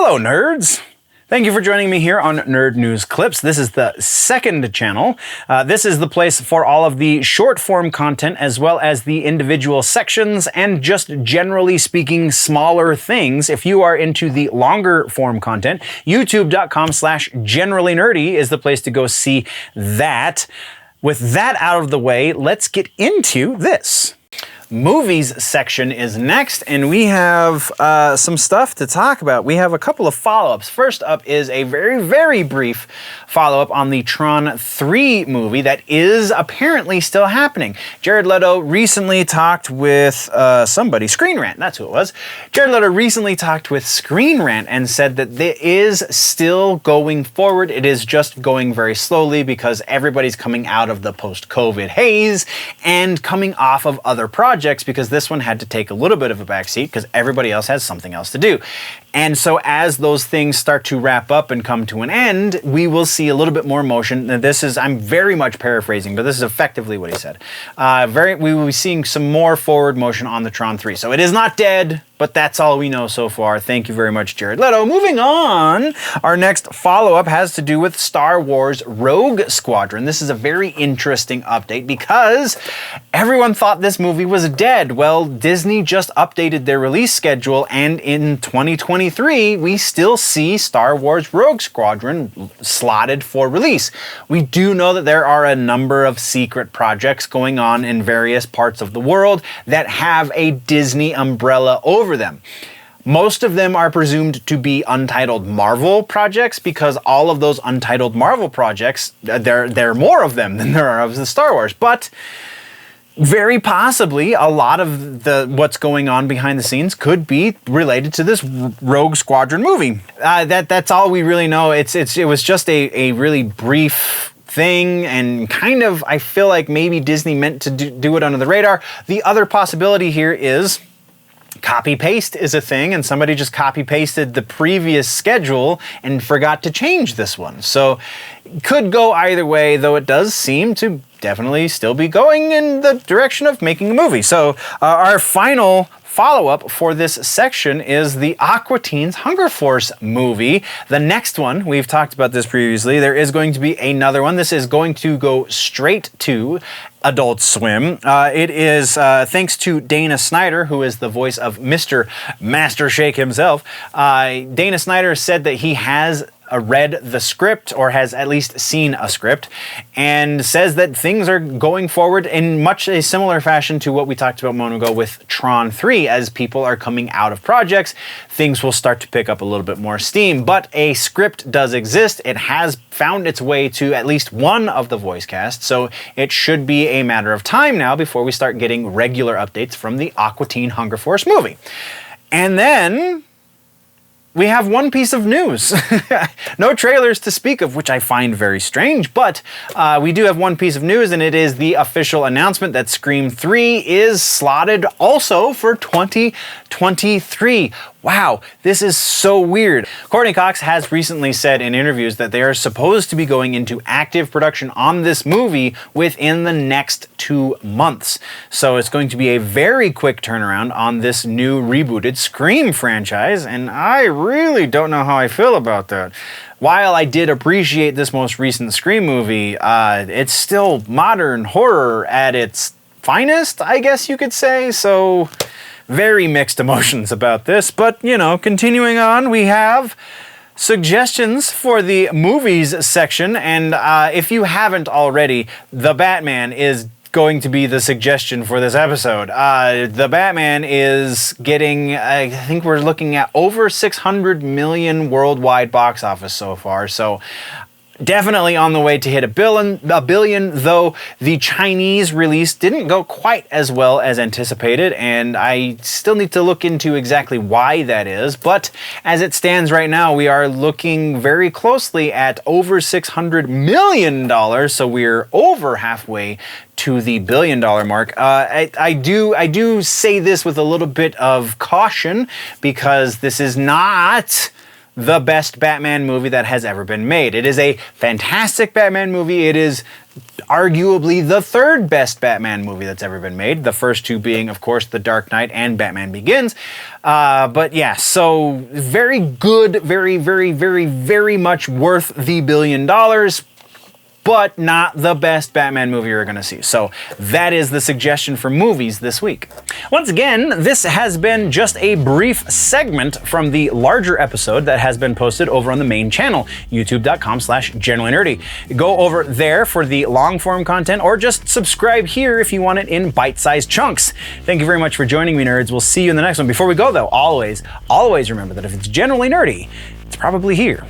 Hello, nerds! Thank you for joining me here on Nerd News Clips. This is the second channel. This is the place for all of the short-form content as well as the individual sections and just generally speaking smaller things. If you are into the longer form content, youtube.com/generallynerdy is the place to go see that. With that out of the way, let's get into this. Movies section is next, and we have some stuff to talk about. We have a couple of follow-ups. First up is a very, very brief follow-up on the TRON 3 movie that is apparently still happening. Jared Leto recently talked with somebody, Screen Rant, that's who it was. Jared Leto recently talked with Screen Rant and said that it is still going forward. It is just going very slowly because everybody's coming out of the post-COVID haze and coming off of other projects, because this one had to take a little bit of a backseat because everybody else has something else to do. And so as those things start to wrap up and come to an end, we will see a little bit more motion. Now, this is, I'm very much paraphrasing, but this is effectively what he said. We will be seeing some more forward motion on the TRON 3. So it is not dead, but that's all we know so far. Thank you very much, Jared Leto. Moving on, our next follow-up has to do with Star Wars Rogue Squadron. This is a very interesting update because everyone thought this movie was dead. Well, Disney just updated their release schedule, and in 2023, we still see Star Wars Rogue Squadron slotted for release. We do know that there are a number of secret projects going on in various parts of the world that have a Disney umbrella over them. Most of them are presumed to be untitled Marvel projects because all of those untitled Marvel projects, there are more of them than there are of the Star Wars. But very possibly a lot of what's going on behind the scenes could be related to this Rogue Squadron movie. That's all we really know. It was just a really brief thing, and kind of, I feel like maybe Disney meant to do it under the radar. The other possibility here is copy-paste is a thing, and somebody just copy-pasted the previous schedule and forgot to change this one. So could go either way, though it does seem to definitely still be going in the direction of making a movie. So our final follow-up for this section is the Aqua Teen's Hunger Force movie. The next one, we've talked about this previously, there is going to be another one. This is going to go straight to Adult Swim. It is thanks to Dana Snyder, who is the voice of Mr. Master Shake himself. Dana Snyder said that he has read the script, or has at least seen a script, and says that things are going forward in much a similar fashion to what we talked about a moment ago with TRON 3. As people are coming out of projects, things will start to pick up a little bit more steam. But a script does exist. It has found its way to at least one of the voice casts, so it should be a matter of time now before we start getting regular updates from the Aqua Teen Hunger Force movie. And then we have one piece of news. No trailers to speak of, which I find very strange, but we do have one piece of news, and it is the official announcement that Scream 3 is slotted also for 2023. Wow, this is so weird. Courtney Cox has recently said in interviews that they are supposed to be going into active production on this movie within the next 2 months. So it's going to be a very quick turnaround on this new rebooted Scream franchise, and I really don't know how I feel about that. While I did appreciate this most recent Scream movie, it's still modern horror at its finest, I guess you could say, so very mixed emotions about this. But, you know, continuing on, we have suggestions for the movies section, and if you haven't already, The Batman is going to be the suggestion for this episode. The Batman is getting, I think we're looking at over 600 million worldwide box office so far, so definitely on the way to hit a billion, though the Chinese release didn't go quite as well as anticipated, and I still need to look into exactly why that is. But as it stands right now, we are looking very closely at over $600 million, so we're over halfway to the $1 billion mark. I do say this with a little bit of caution, because this is not the best Batman movie that has ever been made. It is a fantastic Batman movie. It is arguably the third best Batman movie that's ever been made. The first two being, of course, The Dark Knight and Batman Begins. But yeah, so very good, very, very, very, very much worth the $1 billion. But not the best Batman movie you're gonna see. So that is the suggestion for movies this week. Once again, this has been just a brief segment from the larger episode that has been posted over on the main channel, youtube.com/generallynerdy. Go over there for the long form content, or just subscribe here if you want it in bite-sized chunks. Thank you very much for joining me, nerds. We'll see you in the next one. Before we go though, always remember that if it's generally nerdy, it's probably here.